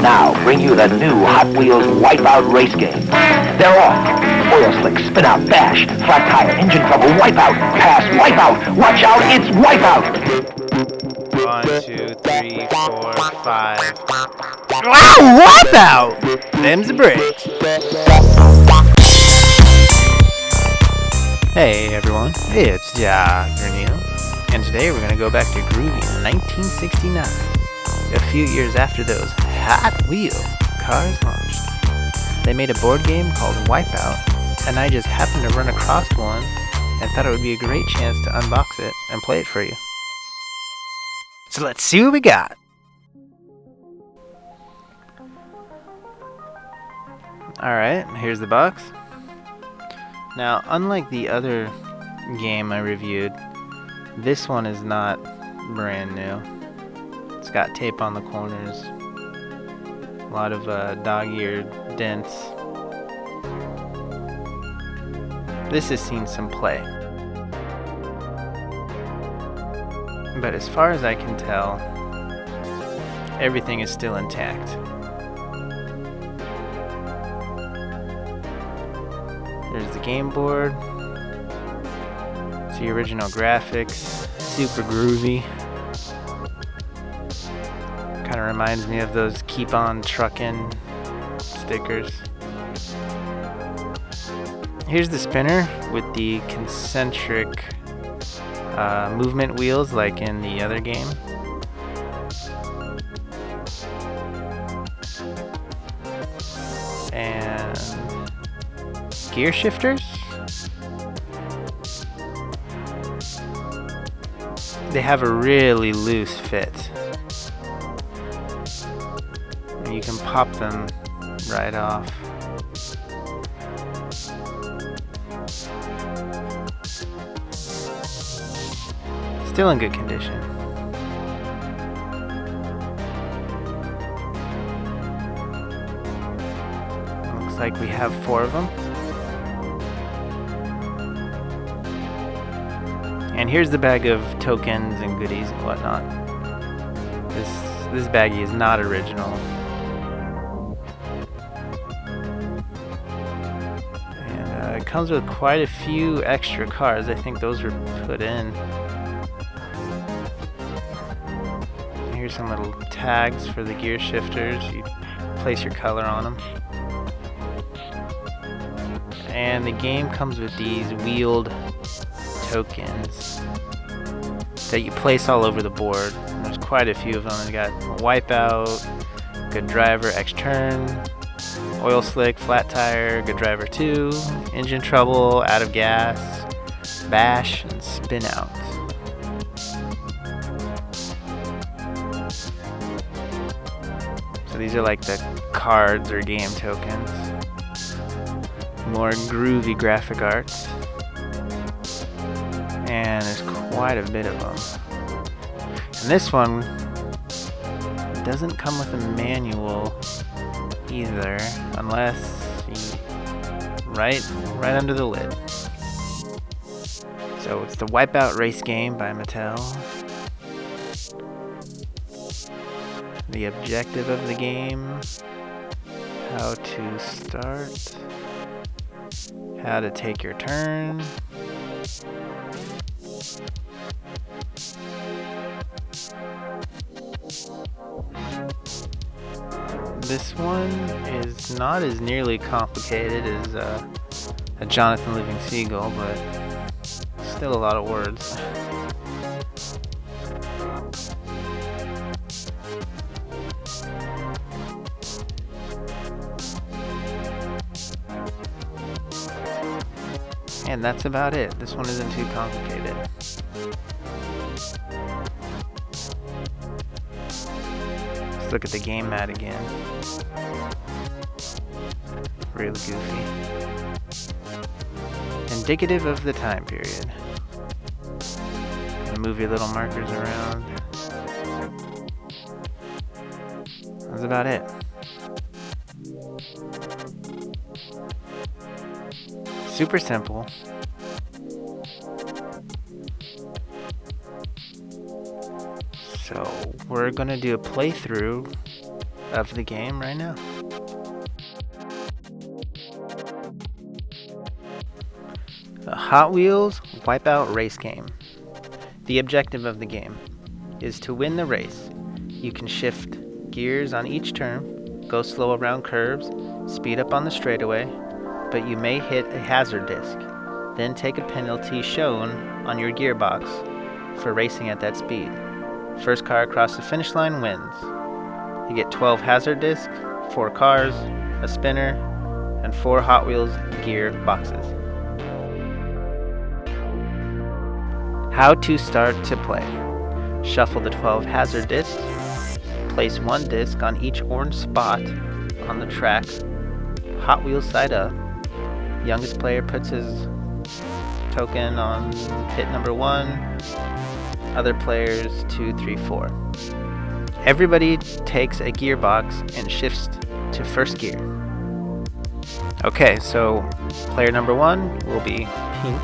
now bring you the new Hot Wheels Wipeout race game. They're off. Oil slick, spin out, bash, flat tire, engine trouble, wipeout, pass, wipeout. Watch out, it's wipeout. 1, 2, 3, 4, 5. Wow, wipeout! Them's the breaks. Hey everyone, it's Dr. NEEEL, and today we're gonna go back to groovy in 1969. A few years after those Hot Wheel cars launched, they made a board game called Wipeout, and I just happened to run across one and thought it would be a great chance to unbox it and play it for you. So let's see what we got. Alright, here's the box. Now, unlike the other game I reviewed, this one is not brand new. It's got tape on the corners, a lot of dog-eared dents. This has seen some play. But as far as I can tell, everything is still intact. There's the Gameboard. It's the original graphics, super groovy. Kind of reminds me of those Keep On Truckin' stickers. Here's the spinner with the concentric movement wheels like in the other game. And gear shifters. They have a really loose fit. You can pop them right off. Still in good condition. Looks like we have 4 of them. And here's the bag of tokens and goodies and whatnot. This baggie is not original. And it comes with quite a few extra cards. I think those were put in. Here's some little tags for the gear shifters. You place your color on them. And the game comes with these wheeled tokens that you place all over the board. There's quite a few of them. You got Wipeout, Good Driver, X Turn, Oil Slick, Flat Tire, Good Driver 2, Engine Trouble, Out of Gas, Bash, and Spin Out. So these are like the cards or game tokens. More groovy graphic arts. And there's quite a bit of them. And this one doesn't come with a manual either, unless you right under the lid. So it's the Wipeout race game by Mattel. The objective of the game, how to start, how to take your turn, this one is not as nearly complicated as a Jonathan Living Seagull, but still a lot of words. And that's about it. This one isn't too complicated. Let's look at the game mat again. Really goofy. Indicative of the time period. And move your little markers around. That's about it. Super simple. So we're gonna do a playthrough of the game right now. A Hot Wheels Wipeout race game. The objective of the game is to win the race. You can shift gears on each turn, go slow around curves, speed up on the straightaway, but you may hit a hazard disc, then take a penalty shown on your gearbox for racing at that speed. First car across the finish line wins. You get 12 hazard discs, 4 cars, a spinner, and 4 Hot Wheels gear boxes. How to start to play. Shuffle the 12 hazard discs. Place 1 disc on each orange spot on the track, Hot Wheels side up. Youngest player puts his token on hit number 1. Other players 2, 3, 4. Everybody takes a gearbox and shifts to first gear. Okay, so player number 1 will be pink.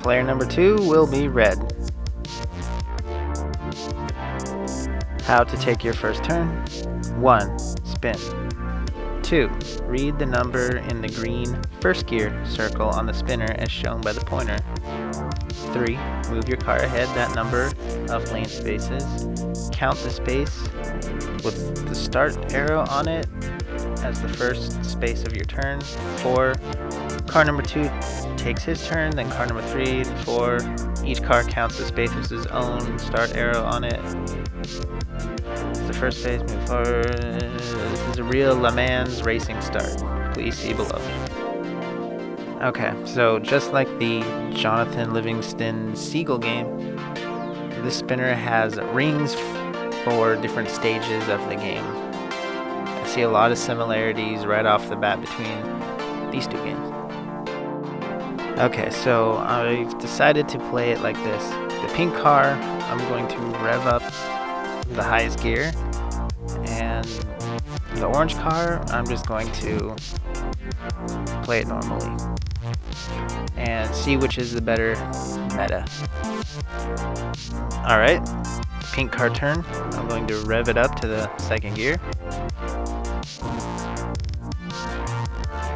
Player number 2 will be red. How to take your first turn. 1. Spin. 2. Read the number in the green first gear circle on the spinner as shown by the pointer. 3. Move your car ahead that number of lane spaces. Count the space with the start arrow on it as the first space of your turn. 4. Car number 2 takes his turn, then car number 3 and 4. Each car counts the space with his own start arrow on it. It's the first space, move forward. This is a real Le Mans racing start. Please see below. Okay, so just like the Jonathan Livingston Seagull game, this spinner has rings for different stages of the game. I see a lot of similarities right off the bat between these two games. Okay, so I've decided to play it like this. The pink car, I'm going to rev up the highest gear, and the orange car, I'm just going to play it normally and see which is the better meta. Alright, pink car turn, I'm going to rev it up to the second gear,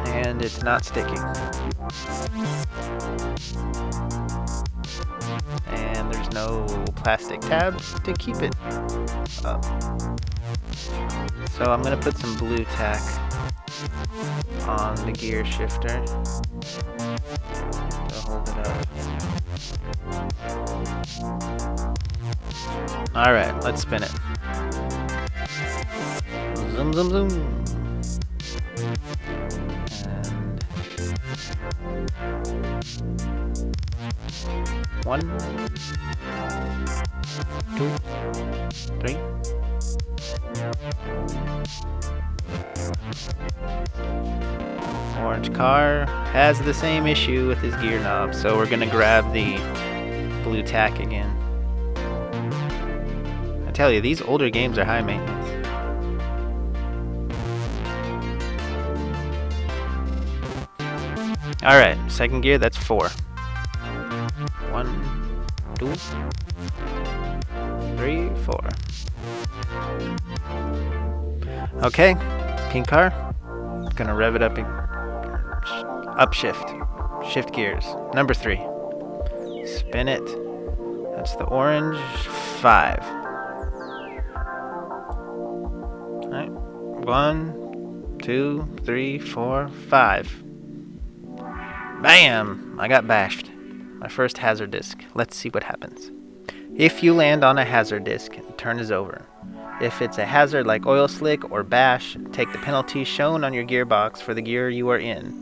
and it's not sticking. And there's no plastic tabs to keep it up. So I'm going to put some blue tack on the gear shifter to hold it up. Alright, let's spin it. Zoom, zoom, zoom. And 1, 2, 3. Orange car has the same issue with his gear knob, so we're gonna grab the blue tack again. I tell you, these older games are high maintenance. Alright, second gear, that's 4. 1, 2, 3, 4. Okay, pink car. Gonna rev it up and upshift. Shift gears. Number 3. Spin it. That's the orange. 5. Alright. 1, 2, 3, 4, 5. Bam! I got bashed. My first hazard disc. Let's see what happens. If you land on a hazard disc, the turn is over. If it's a hazard like oil slick or bash, take the penalty shown on your gearbox for the gear you are in.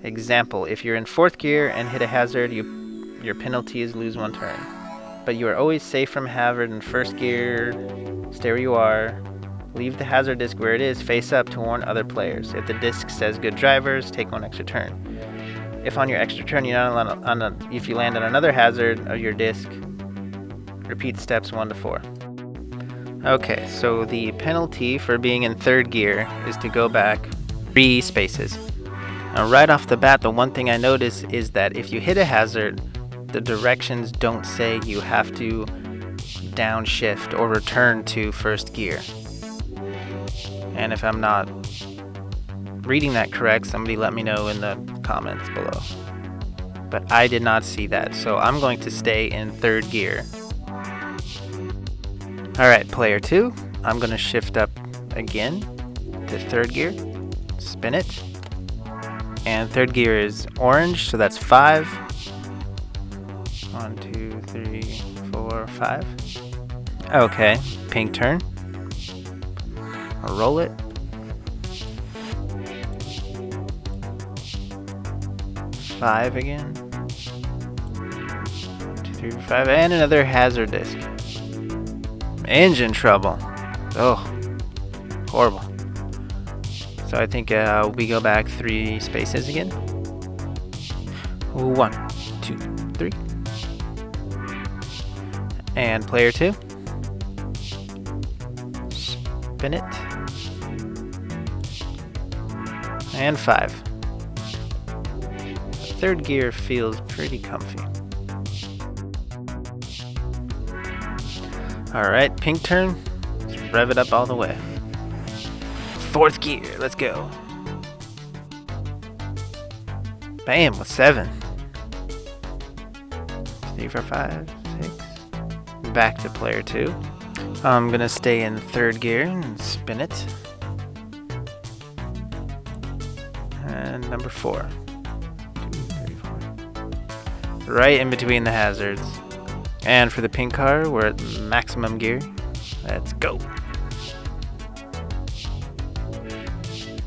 Example, if you're in 4th gear and hit a hazard, your penalty is lose 1 turn. But you are always safe from hazard in 1st gear. Stay where you are. Leave the hazard disc where it is, face up to warn other players. If the disc says good drivers, take 1 extra turn. If on your extra turn if you land on another hazard of your disc, repeat steps 1 to 4. Okay, so the penalty for being in 3rd gear is to go back 3 spaces. Now right off the bat, the one thing I notice is that if you hit a hazard, the directions don't say you have to downshift or return to first gear. And if I'm not reading that correct, somebody let me know in the comments below. But I did not see that, so I'm going to stay in third gear. Alright, player 2, I'm going to shift up again to third gear, spin it, and third gear is orange, so that's 5. 1, 2, 3, 4, 5. Okay, pink turn. I'll roll it. 5 again. 2, 3, 5, and another hazard disc. Engine trouble. Oh, horrible. So I think we go back 3 spaces again. 1, 2, 3. And player 2. Spin it. And 5. Third gear feels pretty comfy. Alright, pink turn. Let's rev it up all the way. Fourth gear, let's go. Bam, with 7. 3, 4, 5, 6. Back to player 2. I'm gonna stay in third gear and spin it. And number 4. 2, 3, 4. Right in between the hazards. And for the pink car, we're at maximum gear. Let's go.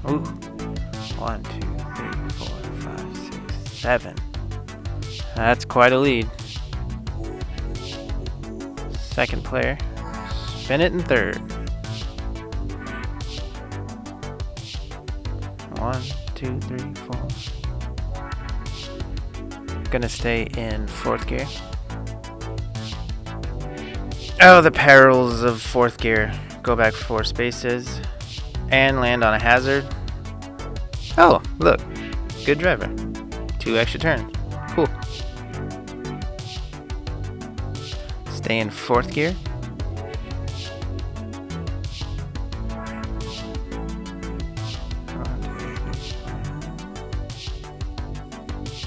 Ooh. 1, 2, 3, 4, 5, 6, 7. That's quite a lead. Second player. Spin it in third. 1, 2, 3, 4. Gonna stay in fourth gear. Oh, the perils of fourth gear. Go back 4 spaces and land on a hazard. Oh, look. Good driver. 2 extra turns. Cool. Stay in fourth gear.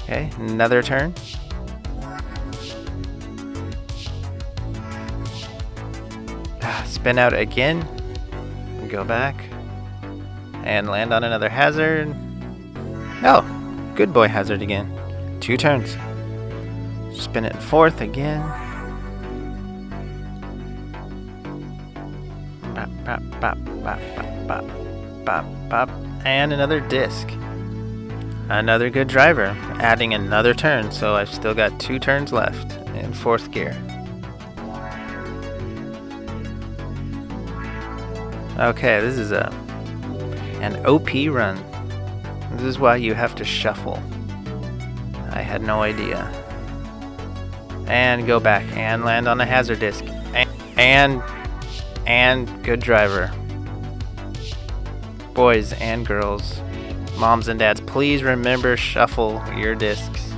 Okay, another turn. Spin out again. Go back. And land on another hazard. Oh, good boy hazard again. 2 turns. Spin it in fourth again. Bop, bop, bop, bop, bop, bop, bop, bop. And another disc. Another good driver. Adding another turn, so I've still got 2 turns left in fourth gear. Okay, this is an OP run. This is why you have to shuffle. I had no idea. And go back and land on a hazard disc. And good driver. Boys and girls, moms and dads, please remember shuffle your discs.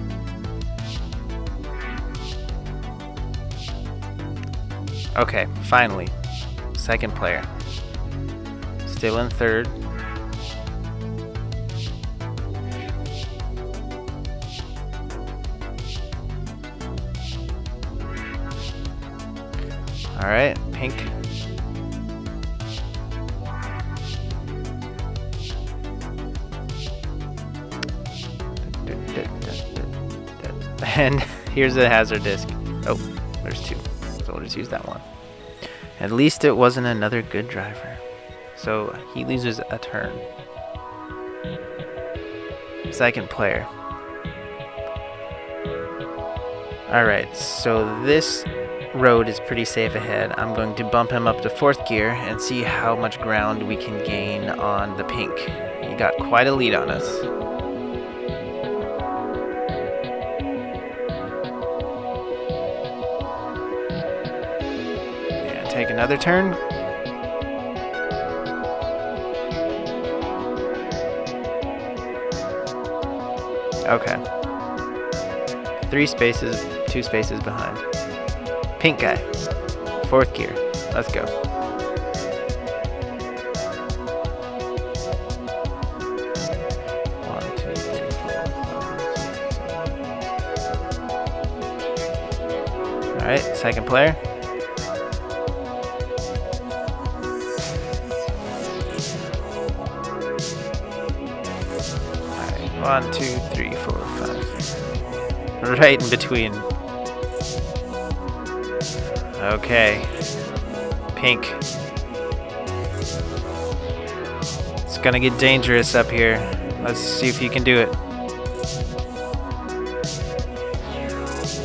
Okay, finally, second player. Still in third. All right, pink. And here's the hazard disc. Oh, there's 2. So we'll just use that one. At least it wasn't another good driver. So he loses a turn. Second player. Alright, so this road is pretty safe ahead. I'm going to bump him up to fourth gear and see how much ground we can gain on the pink. He got quite a lead on us. Yeah, take another turn. Okay. 3 spaces, 2 spaces behind. Pink guy. 4th gear. Let's go. Alright, second player. Alright, 1, 2, 3, 4, 5. Right in between. Okay. Pink. It's gonna get dangerous up here. Let's see if you can do it.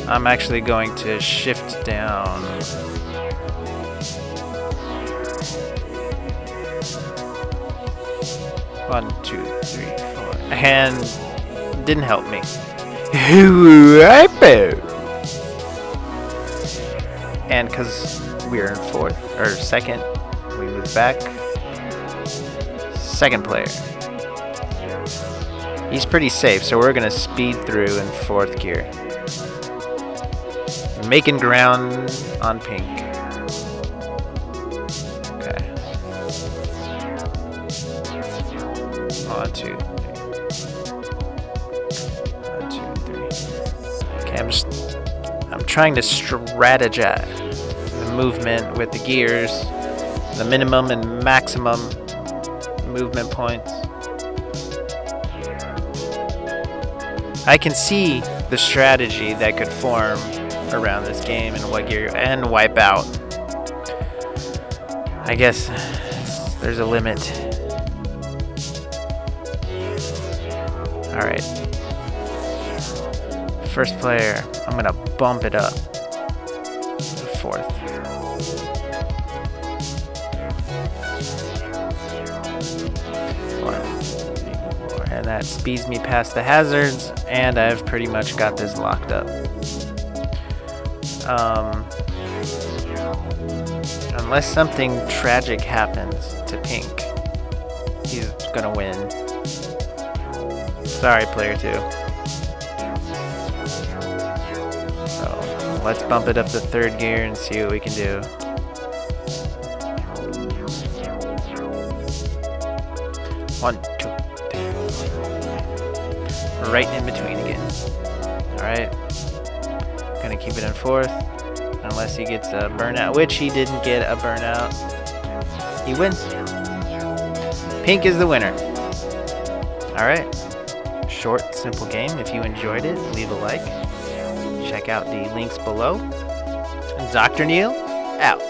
I'm actually going to shift down. One, 2, 3, 4. And didn't help me. And because we're in 4th or 2nd, we move back. Second player. He's pretty safe, so we're gonna speed through in 4th gear. Making ground on pink. Okay. 1, 2, 3. 1, 2, 3. Okay, I'm trying to strategize the movement with the gears, the minimum and maximum movement points. I can see the strategy that could form around this game and what gear and wipe out. I guess there's a limit. Alright. First player, I'm gonna bump it up to 4th. And that speeds me past the hazards, and I've pretty much got this locked up. Unless something tragic happens to pink, he's gonna win. Sorry, player 2. So let's bump it up to 3rd gear and see what we can do. One, 2, 3. Right in between again. Alright. Gonna keep it in 4th. Unless he gets a burnout, which he didn't get a burnout. He wins. Pink is the winner. Alright. Short, simple game. If you enjoyed it, leave a like. Check out the links below. Dr. NEEEL, out.